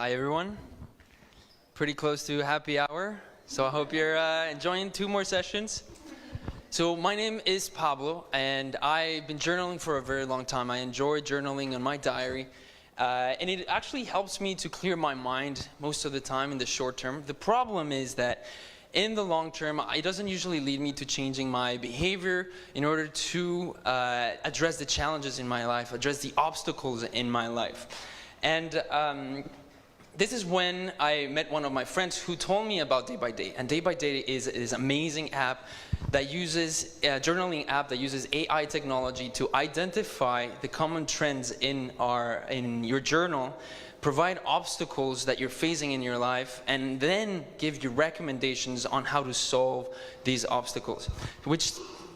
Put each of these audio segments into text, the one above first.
Hi everyone. Pretty close to happy hour, so I hope you're enjoying 2 more sessions. So my name is Pablo, and I've been journaling for a very long time. I enjoy journaling in my diary, and it actually helps me to clear my mind most of the time in the short term. The problem is that in the long term, it doesn't usually lead me to changing my behavior in order to address the challenges in my life, address the obstacles in my life. And this is when I met one of my friends who told me about Day by Day. And Day by Day is an amazing app that uses a journaling app that uses AI technology to identify the common trends in your journal, provide obstacles that you're facing in your life, and then give you recommendations on how to solve these obstacles. Which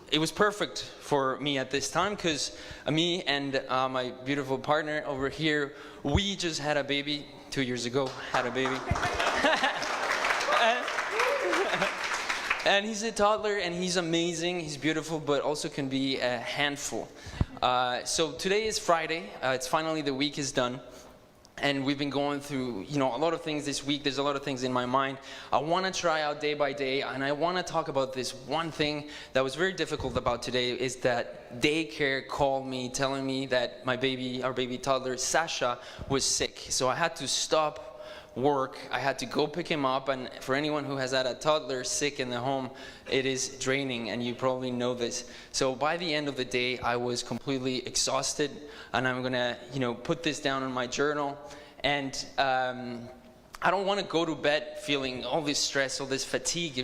it was perfect for me at this time, because me and my beautiful partner over here, we just had a baby 2 years ago, had a baby. And he's a toddler, and he's amazing, he's beautiful, but also can be a handful. So today is Friday, it's finally the week is done. And we've been going through, a lot of things this week. There's a lot of things in my mind. I want to try out Day by Day, and I want to talk about this one thing that was very difficult about today, is that daycare called me telling me that our baby toddler, Sasha, was sick. So I had to stop work. I had to go pick him up, and for anyone who has had a toddler sick in the home, it is draining, and you probably know this. So by the end of the day, I was completely exhausted, and I'm gonna, put this down in my journal. And I don't want to go to bed feeling all this stress, all this fatigue,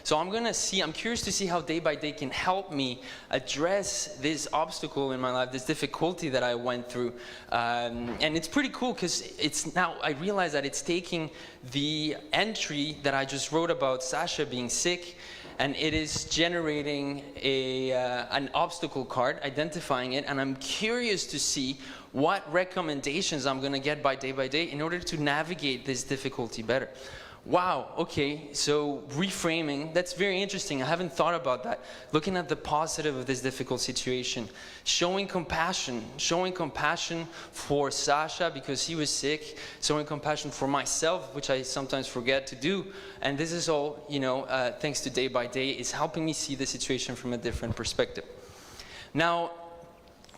So I'm curious to see how Day by Day can help me address this obstacle in my life, this difficulty that I went through. And it's pretty cool, because I realize that it's taking the entry that I just wrote about Sasha being sick, and it is generating an obstacle card, identifying it, and I'm curious to see what recommendations I'm going to get by Day in order to navigate this difficulty better. Wow, okay, so reframing, that's very interesting. I haven't thought about that. Looking at the positive of this difficult situation. Showing compassion for Sasha because he was sick. Showing compassion for myself, which I sometimes forget to do. And this is all, thanks to Day by Day, is helping me see the situation from a different perspective. Now,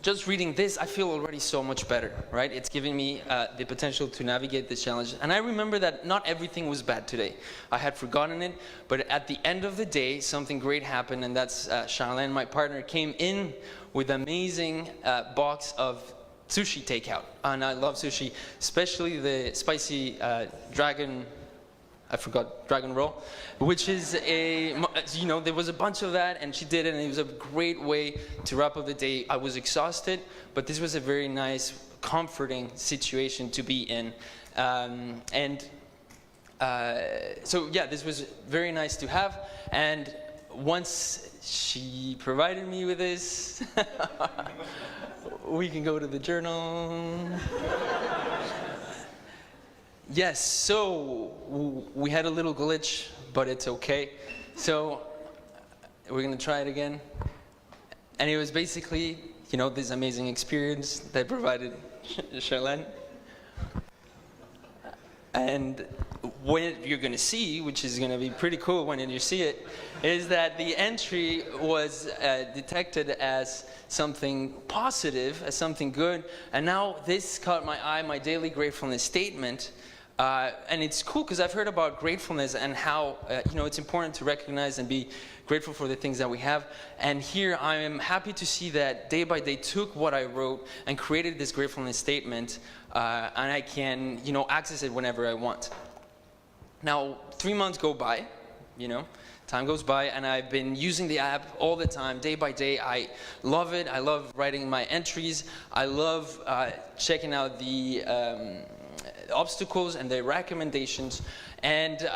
just reading this, I feel already so much better, right? It's giving me the potential to navigate this challenge. And I remember that not everything was bad today. I had forgotten it, but at the end of the day, something great happened, and that's Charlene, my partner, came in with an amazing box of sushi takeout. And I love sushi, especially the spicy dragon roll, which is there was a bunch of that, and she did it, and it was a great way to wrap up the day. I was exhausted, but this was a very nice, comforting situation to be in. So yeah, this was very nice to have, and once she provided me with this, we can go to the journal. Yes, so we had a little glitch, but it's okay. So we're going to try it again. And it was basically, this amazing experience that provided Charlene. And what you're going to see, which is going to be pretty cool when you see it, is that the entry was detected as something positive, as something good. And now this caught my eye, my daily gratefulness statement. And it's cool because I've heard about gratefulness and how it's important to recognize and be grateful for the things that we have. And here I am happy to see that Day by Day took what I wrote and created this gratefulness statement, and I can access it whenever I want. Now 3 months go by, time goes by, and I've been using the app all the time, Day by Day. I love it. I love writing my entries. I love checking out the obstacles and the recommendations, And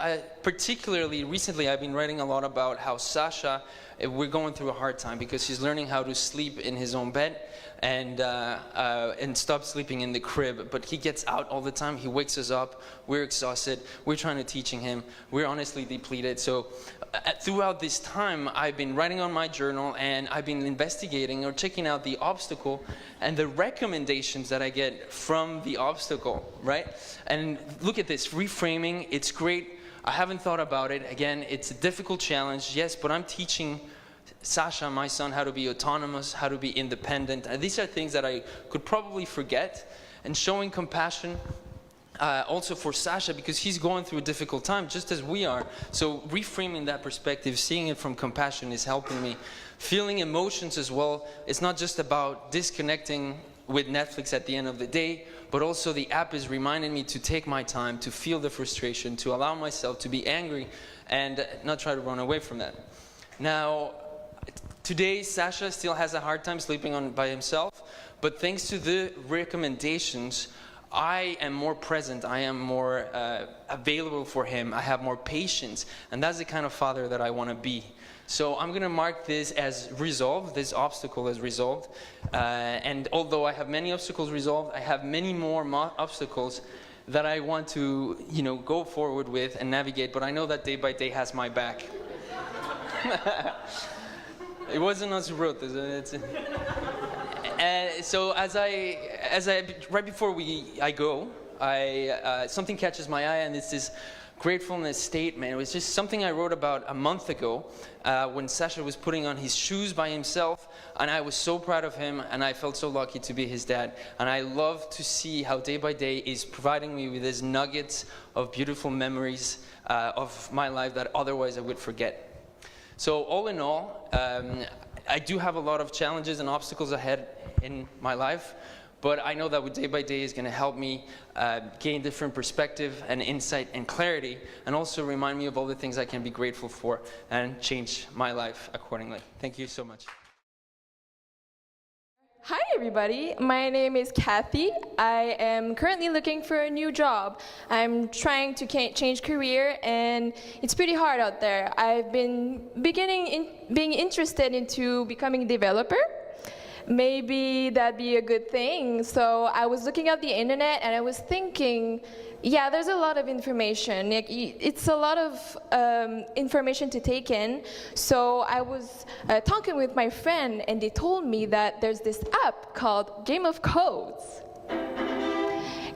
particularly recently, I've been writing a lot about how Sasha, we're going through a hard time because she's learning how to sleep in his own bed and stop sleeping in the crib. But he gets out all the time. He wakes us up. We're exhausted. We're trying to teaching him. We're honestly depleted. So throughout this time, I've been writing on my journal, and I've been investigating or checking out the obstacle and the recommendations that I get from the obstacle, right? And look at this, reframing. It's great. I haven't thought about it. Again, it's a difficult challenge, yes, but I'm teaching Sasha, my son, how to be autonomous, how to be independent. And these are things that I could probably forget. And showing compassion also for Sasha, because he's going through a difficult time just as we are. So reframing that perspective, seeing it from compassion is helping me. Feeling emotions as well. It's not just about disconnecting with Netflix at the end of the day, but also the app is reminding me to take my time, to feel the frustration, to allow myself to be angry and not try to run away from that. Now, today Sasha still has a hard time sleeping by himself, but thanks to the recommendations, I am more present, I am more available for him, I have more patience, and that's the kind of father that I want to be. So I'm going to mark this as resolved, this obstacle as resolved, and although I have many obstacles resolved, I have many more obstacles that I want to, go forward with and navigate, but I know that day by day has my back. It wasn't us who wrote this. So right before I go, something catches my eye, and it's this gratefulness statement. It was just something I wrote about a month ago when Sasha was putting on his shoes by himself, and I was so proud of him, and I felt so lucky to be his dad. And I love to see how day by day is providing me with these nuggets of beautiful memories of my life that otherwise I would forget. So all in all, I do have a lot of challenges and obstacles ahead in my life, but I know that with day by day is going to help me gain different perspective and insight and clarity, and also remind me of all the things I can be grateful for and change my life accordingly. Thank you so much. Hi everybody, my name is Kathy. I am currently looking for a new job. I'm trying to change career, and it's pretty hard out there. I've been being interested into becoming a developer. Maybe that'd be a good thing. So I was looking at the internet and I was thinking, yeah, there's a lot of information. It's a lot of information to take in. So I was talking with my friend, and they told me that there's this app called Game of Codes.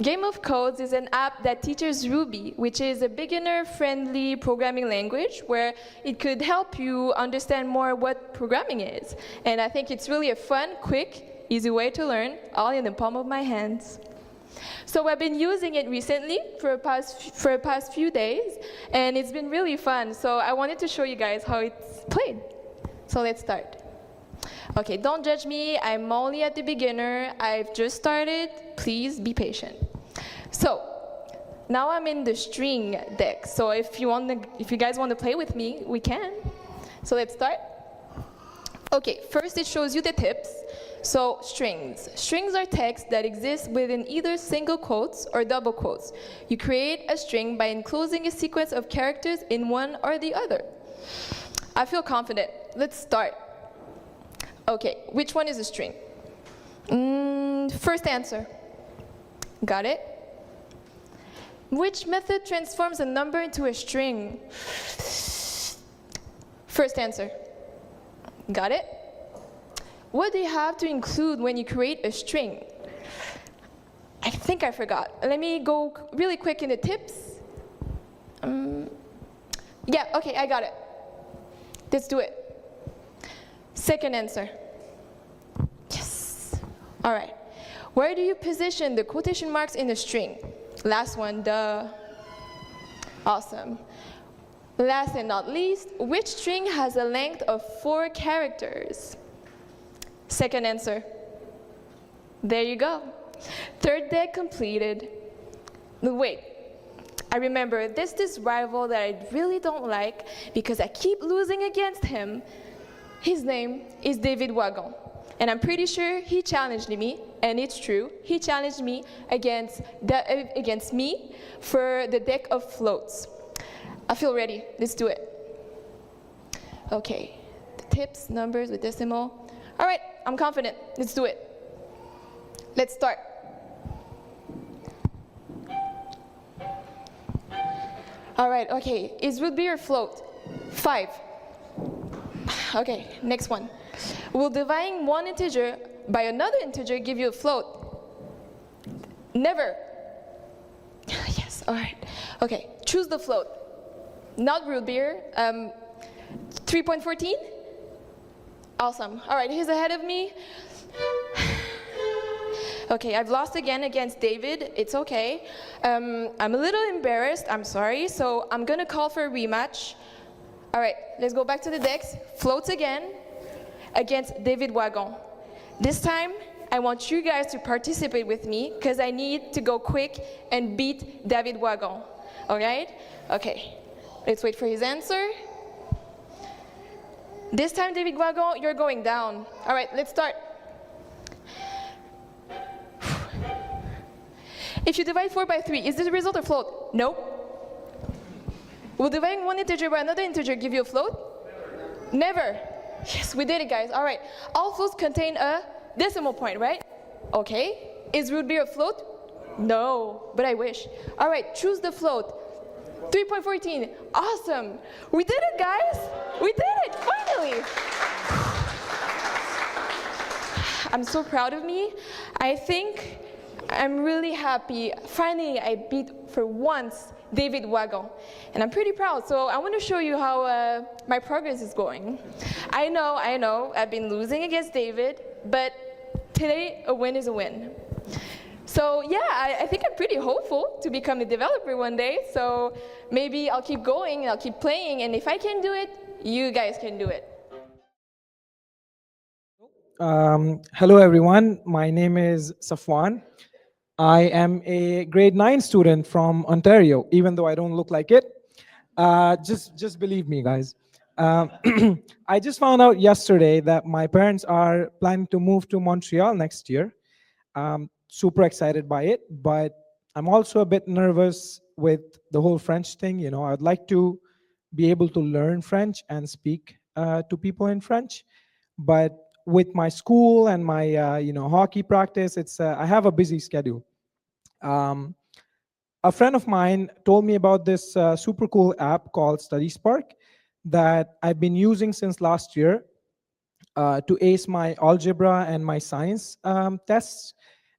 Game of Codes is an app that teaches Ruby, which is a beginner-friendly programming language where it could help you understand more what programming is. And I think it's really a fun, quick, easy way to learn, all in the palm of my hands. So I've been using it recently for the past few days, and it's been really fun. So I wanted to show you guys how it's played. So let's start. Okay, don't judge me. I'm only at the beginner. I've just started. Please be patient. So now I'm in the string deck. So if you guys want to play with me, we can. So let's start. Okay, first it shows you the tips. So strings. Strings are text that exist within either single quotes or double quotes. You create a string by enclosing a sequence of characters in one or the other. I feel confident. Let's start. Okay, which one is a string? First answer. Got it? Which method transforms a number into a string? First answer. Got it? What do you have to include when you create a string? I think I forgot. Let me go really quick in the tips. Yeah, okay, I got it. Let's do it. Second answer. Yes. All right. Where do you position the quotation marks in a string? Last one, duh. Awesome. Last and not least, which string has a length of 4 characters? Second answer. There you go. Third deck completed. Wait, I remember there's this rival that I really don't like because I keep losing against him. His name is David Wagon. And I'm pretty sure he challenged me, and it's true, he challenged me against me for the deck of floats. I feel ready. Let's do it. Okay, the tips, numbers with decimal. All right, I'm confident. Let's do it. Let's start. All right, okay, is root beer float? 5. Okay, next one. Will dividing one integer by another integer give you a float? Never. Yes, all right. Okay, choose the float. Not root beer. 3.14? Awesome. All right, he's ahead of me. Okay, I've lost again against David. It's okay. I'm a little embarrassed. I'm sorry. So I'm going to call for a rematch. All right, let's go back to the decks. Floats again against David Wagon. This time, I want you guys to participate with me because I need to go quick and beat David Wagon. All right? Okay, let's wait for his answer. This time, David Wagon, you're going down. All right, let's start. If you divide 4 by 3, is this a result or float? No. Will dividing one integer by another integer give you a float? Never. Yes, we did it, guys. All right. All floats contain a decimal point, right? Okay. Is root beer a float? No, but I wish. All right, choose the float. 3.14. Awesome. We did it, guys. We did it, finally. I'm so proud of me. I think I'm really happy. Finally, I beat, for once, David Wagon. And I'm pretty proud, so I want to show you how my progress is going. I know, I've been losing against David, but today, a win is a win. So yeah, I think I'm pretty hopeful to become a developer one day, so maybe I'll keep going, and I'll keep playing, and if I can do it, you guys can do it. Hello everyone, my name is Safwan. I am a grade 9 student from Ontario, even though I don't look like it. Just believe me, guys. Um, I just found out yesterday that my parents are planning to move to Montreal next year. Super excited by it, but I'm also a bit nervous with the whole French thing. You know, I'd like to be able to learn French and speak to people in French, but with my school and my hockey practice, I have a busy schedule. Um, a friend of mine told me about this super cool app called Study Spark that I've been using since last year to ace my algebra and my science tests.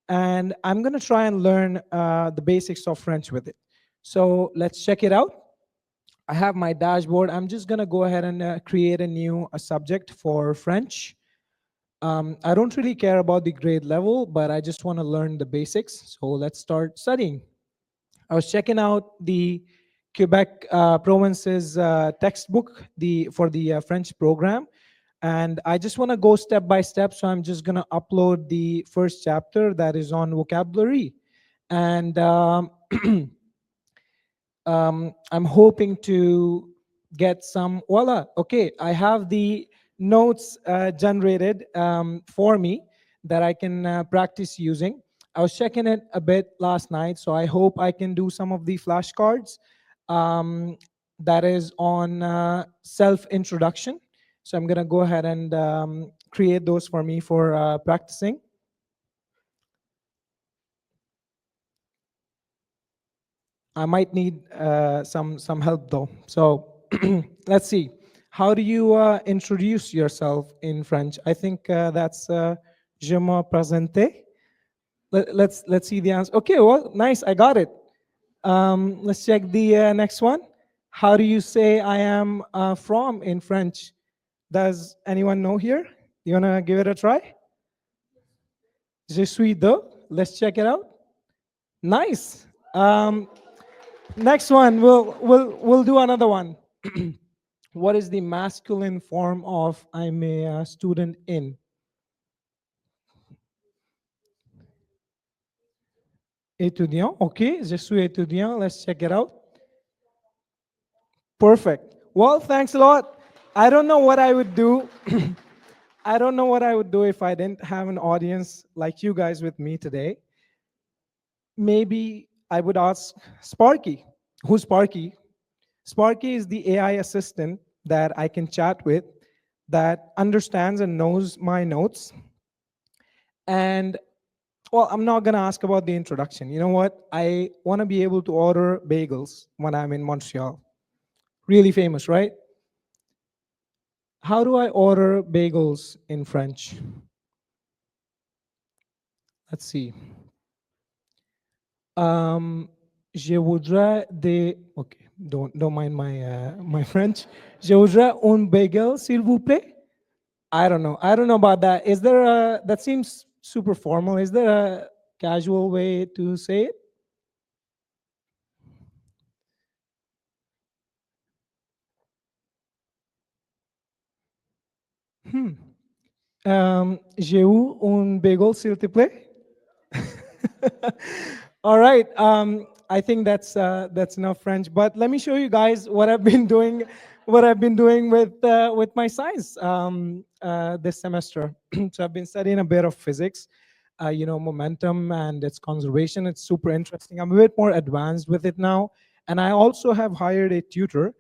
And I'm going to try and learn the basics of French with it. So let's check it out. I have my dashboard. I'm just going to go ahead and create a new subject for French. I don't really care about the grade level, but I just want to learn the basics. So let's start studying. I was checking out the Quebec province's textbook for the French program. And I just want to go step by step. So I'm just going to upload the first chapter that is on vocabulary. And I'm hoping to get some, voila, okay, I have the notes generated for me that I can practice using. I was checking it a bit last night, so I hope I can do some of the flashcards that is on self-introduction. So I'm gonna go ahead and create those for me for practicing. I might need some help though. So let's see. How do you introduce yourself in French? I think that's je me présente. Let's see the answer. Okay, well, nice. I got it. Let's check the next one. How do you say I am from in French? Does anyone know here? You wanna give it a try? Je suis de. Let's check it out. Nice. Next one, we'll do another one. What is the masculine form of I'm a student in? Étudiant, okay, je suis étudiant. Let's check it out. Perfect. Well, thanks a lot. I don't know what I would do. I don't know what I would do if I didn't have an audience like you guys with me today. Maybe I would ask Sparky. Who's Sparky? Sparky is the AI assistant that I can chat with, that understands and knows my notes. And well, I'm not going to ask about the introduction. You know what? I want to be able to order bagels when I'm in Montreal. Really famous, right? How do I order bagels in French? Let's see. Je voudrais des. Okay, don't mind my my French. Je voudrais un bagel, s'il vous plaît. I don't know. I don't know about that. Is there a, that seems super formal. Is there a casual way to say it? J'ai eu un bagel, s'il te plaît. All right. I think that's enough French. But let me show you guys what I've been doing, with my science this semester. So I've been studying a bit of physics, momentum and its conservation. It's super interesting. I'm a bit more advanced with it now, and I also have hired a tutor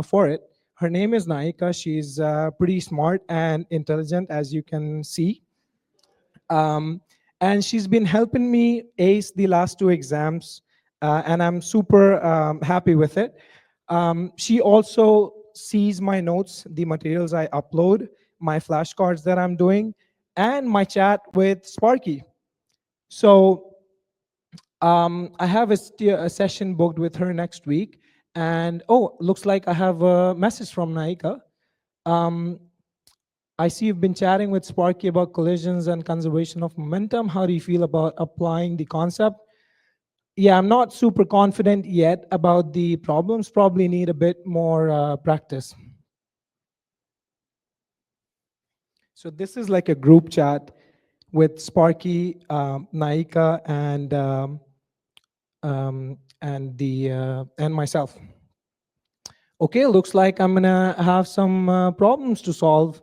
for it. Her name is Naika. She's pretty smart and intelligent, as you can see. And she's been helping me ace the last two exams, and I'm super happy with it. She also sees my notes, the materials I upload, my flashcards that I'm doing, and my chat with Sparky. So I have a session booked with her next week, and oh, looks like I have a message from Naika. I see you've been chatting with Sparky about collisions and conservation of momentum. How do you feel about applying the concept? Yeah, I'm not super confident yet about the problems. Probably need a bit more practice. So this is like a group chat with Sparky, Naika, and myself. Okay, looks like I'm gonna have some problems to solve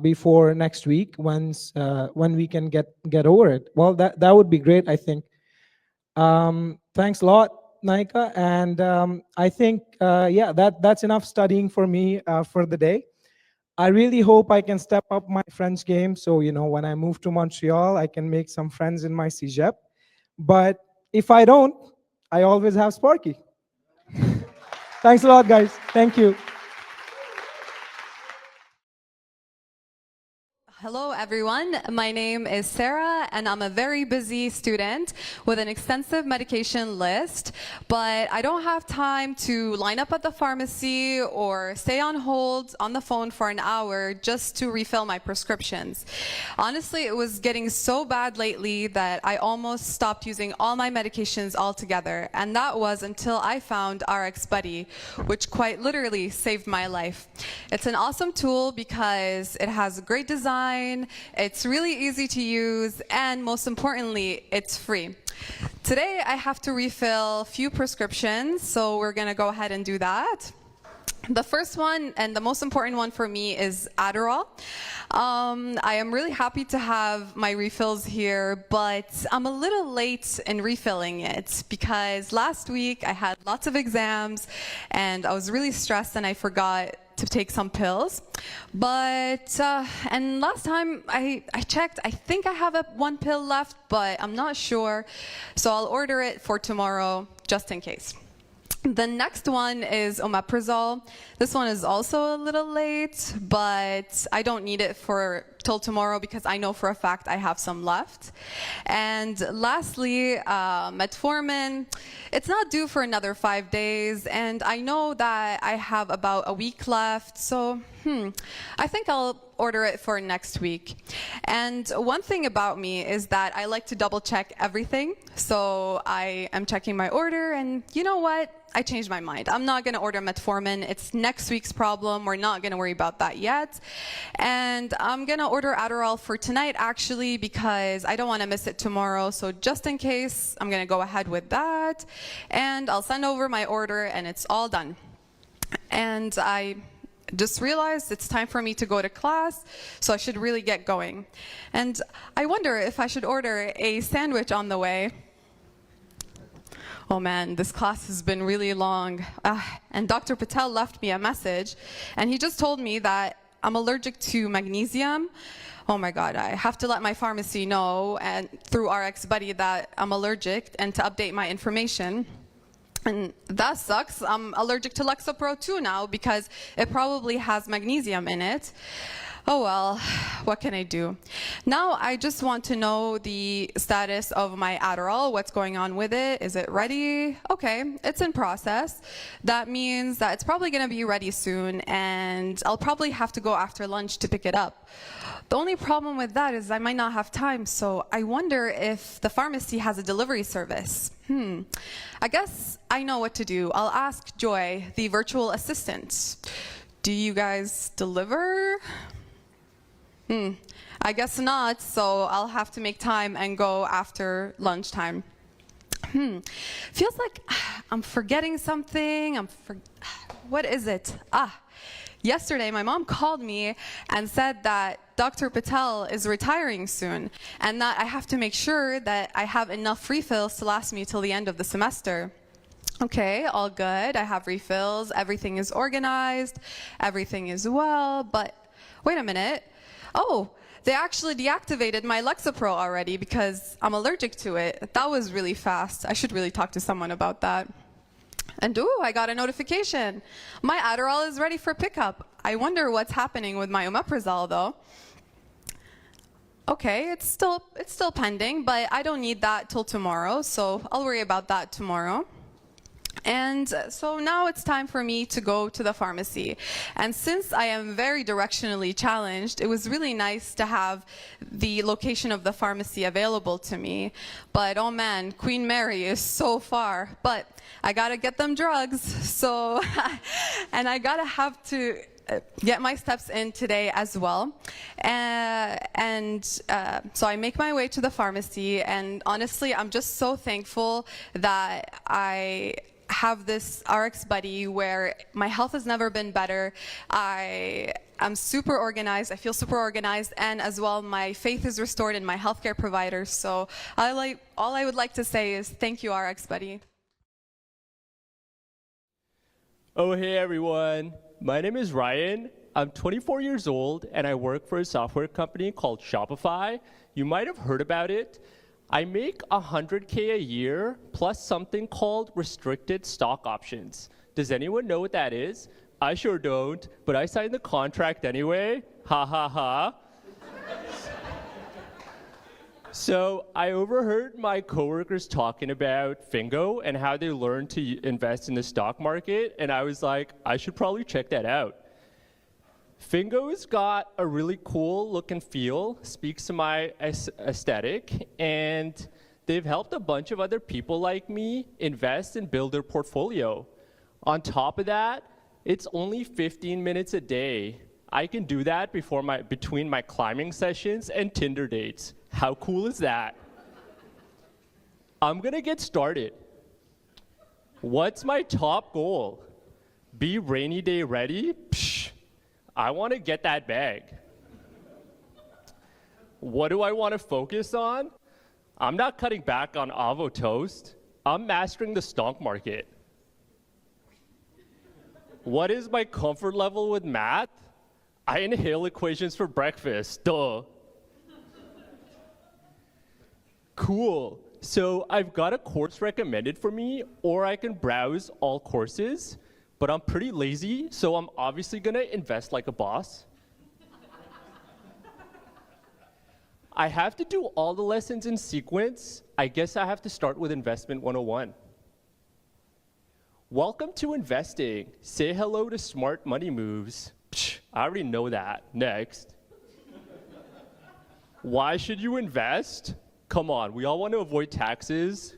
before next week, when we can get over it. Well, that would be great, I think. Thanks a lot, Naika, and I think yeah, that's enough studying for me for the day. I really hope I can step up my French game, so when I move to Montreal, I can make some friends in my CEGEP. But if I don't, I always have Sparky. Thanks a lot, guys. Thank you. Hello everyone, my name is Sarah and I'm a very busy student with an extensive medication list, but I don't have time to line up at the pharmacy or stay on hold on the phone for an hour just to refill my prescriptions. Honestly, it was getting so bad lately that I almost stopped using all my medications altogether, and that was until I found RX Buddy, which quite literally saved my life. It's an awesome tool because it has great design, it's really easy to use, and most importantly, it's free. Today I have to refill a few prescriptions, so we're gonna go ahead and do that. The first one, and the most important one for me, is Adderall. I am really happy to have my refills here, but I'm a little late in refilling it because last week I had lots of exams and I was really stressed and I forgot to take some pills. But, and last time I checked, I think I have one pill left, but I'm not sure. So I'll order it for tomorrow just in case. The next one is omeprazole. This one is also a little late, but I don't need it till tomorrow because I know for a fact I have some left. And lastly, metformin. It's not due for another 5 days, and I know that I have about a week left, so I think I'll order it for next week. And one thing about me is that I like to double check everything. So I am checking my order, and you know what? I changed my mind. I'm not going to order metformin. It's next week's problem. We're not going to worry about that yet. And I'm going to order Adderall for tonight, actually, because I don't want to miss it tomorrow. So just in case, I'm going to go ahead with that. And I'll send over my order, and it's all done. And I just realized it's time for me to go to class, so I should really get going. And I wonder if I should order a sandwich on the way. Oh man, this class has been really long. And Dr. Patel left me a message, and he just told me that I'm allergic to magnesium. Oh my God, I have to let my pharmacy know and through RX Buddy that I'm allergic and to update my information. And that sucks. I'm allergic to Lexapro too now because it probably has magnesium in it. Oh well, what can I do? Now I just want to know the status of my Adderall, what's going on with it. Is it ready? Okay, it's in process. That means that it's probably gonna be ready soon, and I'll probably have to go after lunch to pick it up. The only problem with that is I might not have time, so I wonder if the pharmacy has a delivery service. I guess I know what to do. I'll ask Joy, the virtual assistant. Do you guys deliver? I guess not, so I'll have to make time and go after lunchtime. Feels like I'm forgetting something. What is it? Yesterday, my mom called me and said that Dr. Patel is retiring soon, and that I have to make sure that I have enough refills to last me till the end of the semester. Okay, all good. I have refills. Everything is organized. Everything is well, but wait a minute. Oh, they actually deactivated my Lexapro already because I'm allergic to it. That was really fast. I should really talk to someone about that. And I got a notification. My Adderall is ready for pickup. I wonder what's happening with my omeprazole though. Okay, it's still pending, but I don't need that till tomorrow, so I'll worry about that tomorrow. And so now it's time for me to go to the pharmacy. And since I am very directionally challenged, it was really nice to have the location of the pharmacy available to me. But oh man, Queen Mary is so far. But I gotta get them drugs, so, and I gotta have to get my steps in today as well. So I make my way to the pharmacy, and honestly, I'm just so thankful that I have this RX Buddy where my health has never been better. I'm super organized, I feel super organized, and as well my faith is restored in my healthcare providers. So all I would like to say is thank you, RX Buddy. Oh, hey everyone. My name is Ryan. I'm 24 years old and I work for a software company called Shopify. You might have heard about it. I make $100K a year plus something called restricted stock options. Does anyone know what that is? I sure don't, but I signed the contract anyway. Ha ha ha. So I overheard my coworkers talking about Fingo and how they learned to invest in the stock market, and I was like, I should probably check that out. Fingo's got a really cool look and feel, speaks to my aesthetic, and they've helped a bunch of other people like me invest and build their portfolio. On top of that, it's only 15 minutes a day. I can do that between my climbing sessions and Tinder dates. How cool is that? I'm gonna get started. What's my top goal? Be rainy day ready? Psh, I wanna get that bag. What do I wanna focus on? I'm not cutting back on Avo toast. I'm mastering the stock market. What is my comfort level with math? I inhale equations for breakfast, duh. Cool, so I've got a course recommended for me, or I can browse all courses, but I'm pretty lazy, so I'm obviously gonna invest like a boss. I have to do all the lessons in sequence. I guess I have to start with Investment 101. Welcome to investing. Say hello to smart money moves. Psh, I already know that. Next. Why should you invest? Come on, we all want to avoid taxes,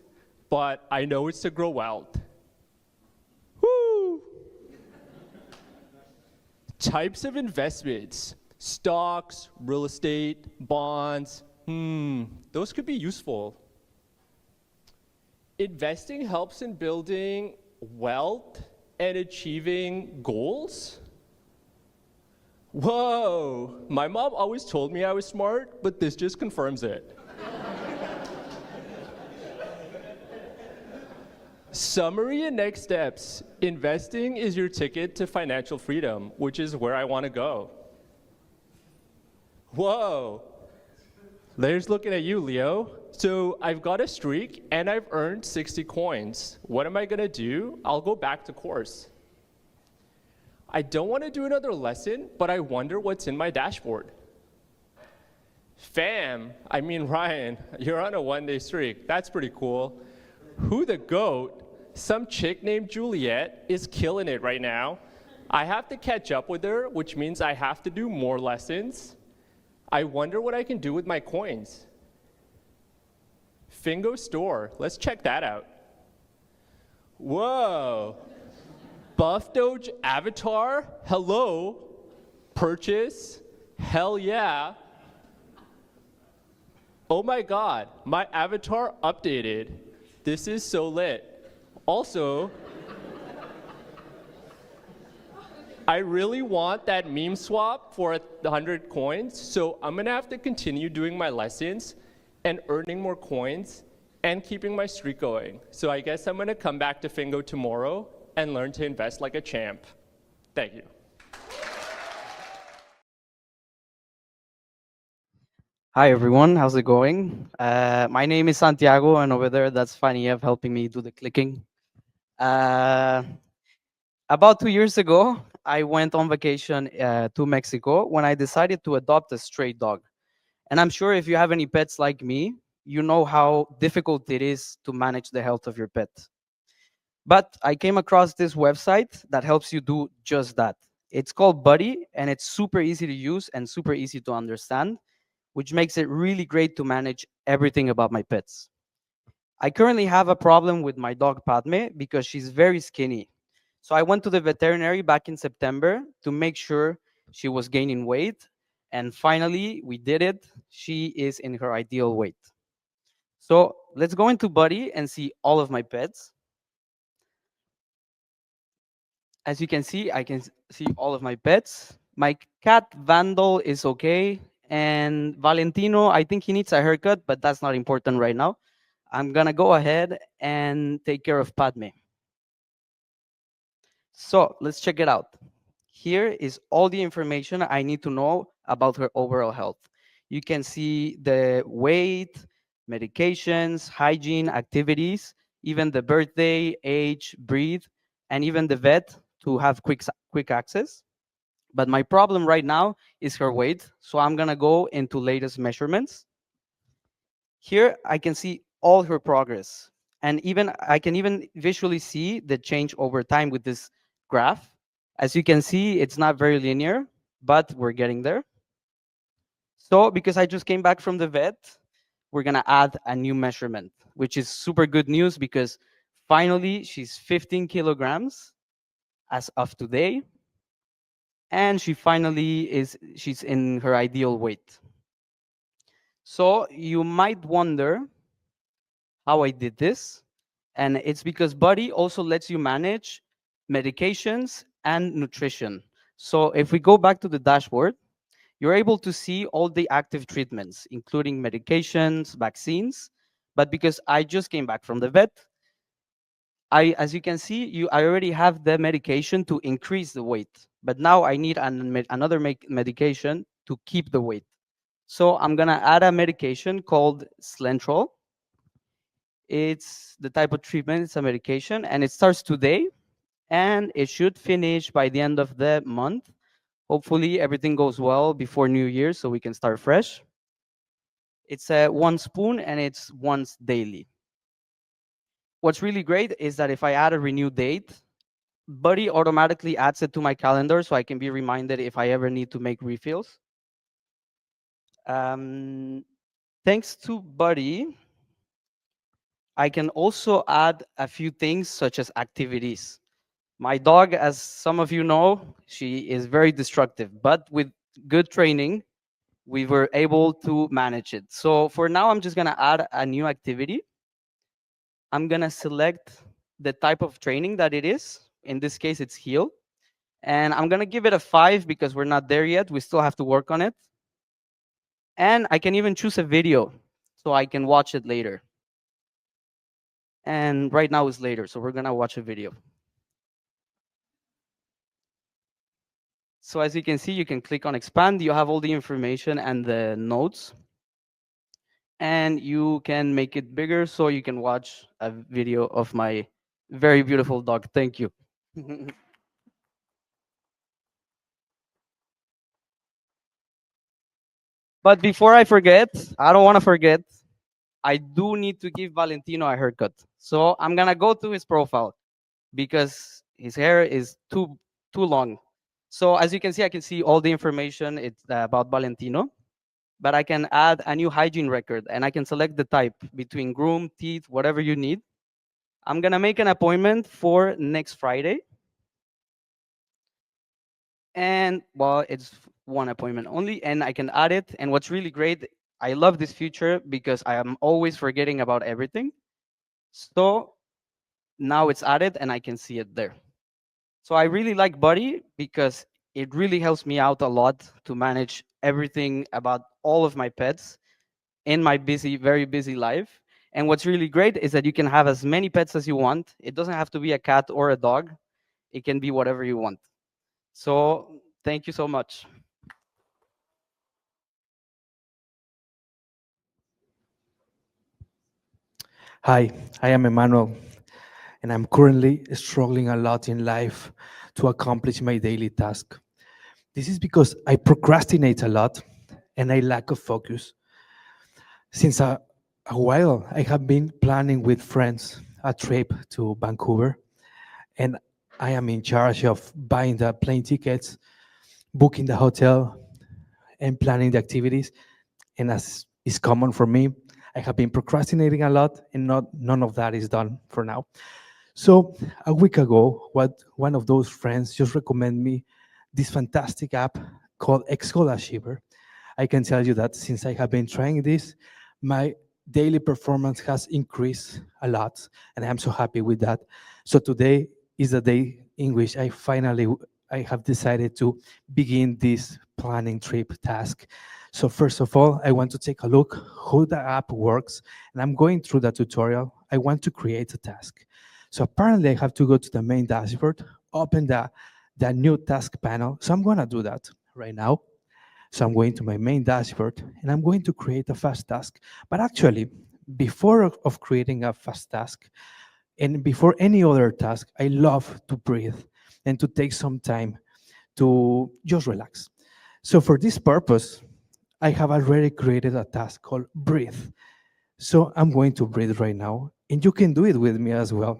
but I know it's to grow wealth. Woo! Types of investments. Stocks, real estate, bonds. Those could be useful. Investing helps in building wealth and achieving goals. Whoa, my mom always told me I was smart, but this just confirms it. Summary and next steps. Investing is your ticket to financial freedom, which is where I want to go. Whoa. There's looking at you, Leo. So I've got a streak and I've earned 60 coins. What am I gonna do? I'll go back to course. I don't want to do another lesson, but I wonder what's in my dashboard. Ryan, you're on a one-day streak. That's pretty cool. Who the goat? Some chick named Juliet is killing it right now. I have to catch up with her, which means I have to do more lessons. I wonder what I can do with my coins. Fingo store, let's check that out. Whoa. Buff Doge avatar, hello. Purchase, hell yeah. Oh my God, my avatar updated. This is so lit. Also, I really want that meme swap for 100 coins, so I'm gonna have to continue doing my lessons and earning more coins and keeping my streak going. So I guess I'm gonna come back to Fingo tomorrow and learn to invest like a champ. Thank you. Hi everyone, how's it going? My name is Santiago, and over there that's Faniev helping me do the clicking. About 2 years ago, I went on vacation to Mexico when I decided to adopt a stray dog. And I'm sure if you have any pets like me, you know how difficult it is to manage the health of your pet. But I came across this website that helps you do just that. It's called Buddy, and it's super easy to use and super easy to understand, which makes it really great to manage everything about my pets. I currently have a problem with my dog Padme because she's very skinny. So I went to the veterinary back in September to make sure she was gaining weight. And finally, we did it. She is in her ideal weight. So let's go into Buddy and see all of my pets. As you can see, I can see all of my pets. My cat Vandal is okay. And Valentino, I think he needs a haircut, but that's not important right now. I'm gonna go ahead and take care of Padme. So let's check it out. Here is all the information I need to know about her overall health. You can see the weight, medications, hygiene, activities, even the birthday, age, breed, and even the vet to have quick access. But my problem right now is her weight. So I'm gonna go into latest measurements. Here I can see all her progress. And I can even visually see the change over time with this graph. As you can see, it's not very linear, but we're getting there. So because I just came back from the vet, we're gonna add a new measurement, which is super good news because finally she's 15 kilograms as of today. And she's in her ideal weight. So you might wonder how I did this. And it's because Buddy also lets you manage medications and nutrition. So if we go back to the dashboard, you're able to see all the active treatments, including medications, vaccines. But because I just came back from the vet, as you can see, I already have the medication to increase the weight. But now I need another medication to keep the weight. So I'm gonna add a medication called Slentrol. It's the type of treatment, it's a medication, and it starts today, and it should finish by the end of the month. Hopefully everything goes well before New Year so we can start fresh. It's 1 spoon and it's once daily. What's really great is that if I add a renew date, Buddy automatically adds it to my calendar so I can be reminded if I ever need to make refills. Thanks to Buddy, I can also add a few things such as activities. My dog, as some of you know, she is very destructive, but with good training, we were able to manage it. So for now, I'm just gonna add a new activity. I'm gonna select the type of training that it is. In this case, it's heel. And I'm gonna give it a 5 because we're not there yet. We still have to work on it. And I can even choose a video so I can watch it later. And right now is later, so we're gonna watch a video. So as you can see, you can click on expand. You have all the information and the notes. And you can make it bigger so you can watch a video of my very beautiful dog. Thank you. But before I forget, I don't want to forget, I do need to give Valentino a haircut. So I'm gonna go to his profile because his hair is too long. So as you can see, I can see all the information it's about Valentino, but I can add a new hygiene record and I can select the type between groom, teeth, whatever you need. I'm gonna make an appointment for next Friday. And well, it's one appointment only and I can add it. And what's really great, I love this feature because I am always forgetting about everything. So now it's added and I can see it there. So I really like Buddy because it really helps me out a lot to manage everything about all of my pets in my busy, very busy life. And what's really great is that you can have as many pets as you want. It doesn't have to be a cat or a dog. It can be whatever you want. So thank you so much. Hi, I am Emmanuel, and I'm currently struggling a lot in life to accomplish my daily task. This is because I procrastinate a lot and I lack of focus. Since a while, I have been planning with friends a trip to Vancouver, and I am in charge of buying the plane tickets, booking the hotel, and planning the activities. And as is common for me, I have been procrastinating a lot, and none of that is done for now. So a week ago, one of those friends just recommended me this fantastic app called Achiever. I can tell you that since I have been trying this, my daily performance has increased a lot, and I'm so happy with that. So today is the day in which I have decided to begin this planning trip task. So first of all, I want to take a look how the app works, and I'm going through the tutorial. I want to create a task. So apparently I have to go to the main dashboard, open the new task panel. So I'm gonna do that right now. So I'm going to my main dashboard and I'm going to create a fast task. But actually, before of creating a fast task and before any other task, I love to breathe and to take some time to just relax. So for this purpose, I have already created a task called breathe. So I'm going to breathe right now, and you can do it with me as well.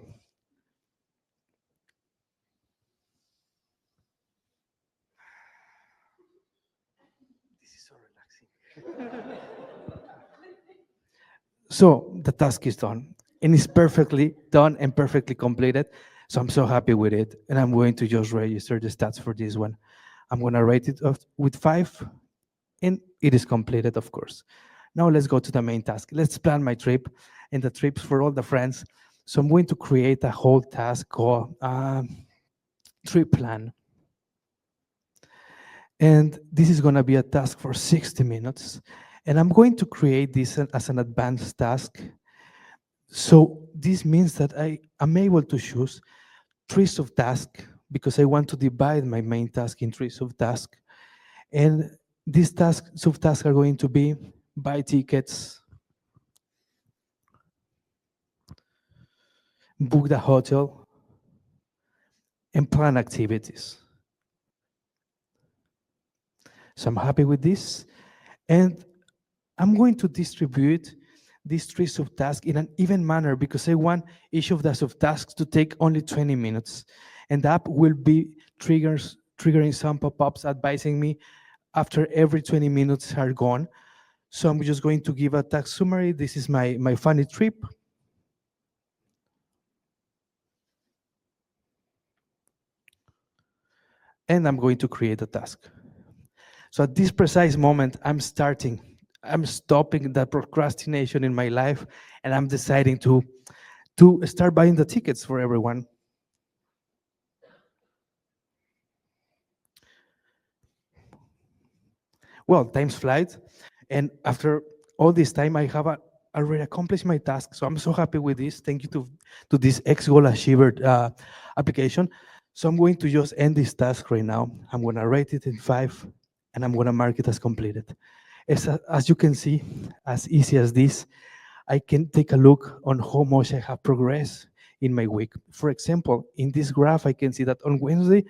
This is so relaxing. So the task is done, and it's perfectly done and perfectly completed. So I'm so happy with it, and I'm going to just register the stats for this one. I'm gonna rate it with 5, and it is completed, of course. Now let's go to the main task. Let's plan my trip and the trips for all the friends. So I'm going to create a whole task called trip plan. And this is gonna be a task for 60 minutes. And I'm going to create this as an advanced task. So this means that I am able to choose trees of task because I want to divide my main task in trees of task. And these subtasks are going to be buy tickets, book the hotel, and plan activities. So I'm happy with this. And I'm going to distribute these three subtasks in an even manner because I want each of the subtasks to take only 20 minutes. And the app will be triggering some pop-ups advising me after every 20 minutes are gone. So I'm just going to give a task summary. This is my funny trip. And I'm going to create a task. So at this precise moment, I'm stopping the procrastination in my life, and I'm deciding to start buying the tickets for everyone. Well, time's flies, and after all this time, I have already accomplished my task. So I'm so happy with this. Thank you to this X Goal Achiever application. So I'm going to just end this task right now. I'm going to rate it in 5, and I'm going to mark it as completed. As you can see, as easy as this, I can take a look on how much I have progressed in my week. For example, in this graph, I can see that on Wednesday,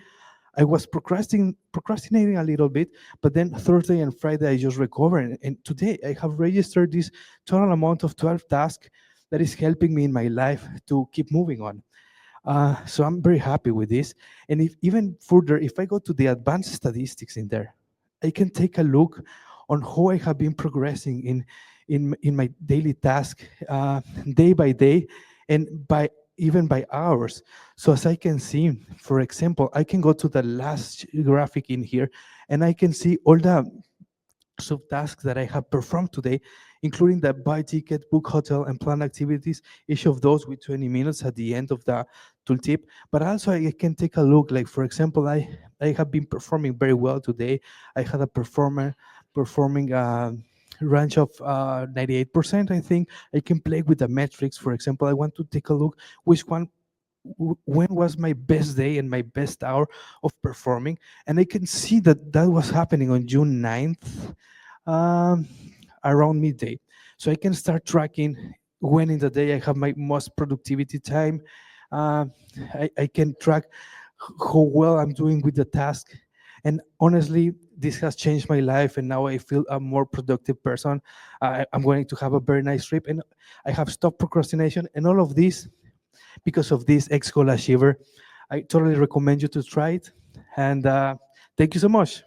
I was procrastinating a little bit, but then Thursday and Friday I just recovered. And today I have registered this total amount of 12 tasks that is helping me in my life to keep moving on. So I'm very happy with this. And if even further, if I go to the advanced statistics in there, I can take a look on how I have been progressing in my daily task, day by day, and by even by hours. So as I can see, for example, I can go to the last graphic in here, and I can see all the subtasks that I have performed today, including the buy ticket, book hotel, and plan activities, each of those with 20 minutes at the end of the tooltip. But also I can take a look, like for example, I have been performing very well today. I had a performing range of 98%, I think. I can play with the metrics. For example, I want to take a look which one when was my best day and my best hour of performing, and I can see that that was happening on June 9th, um, around midday. So I can start tracking when in the day I have my most productivity time. uh, I can track how well I'm doing with the task, and honestly this has changed my life, and now I feel a more productive person. I'm going to have a very nice trip, and I have stopped procrastination, and all of this because of this X Goal Achiever. I totally recommend you to try it. And thank you so much.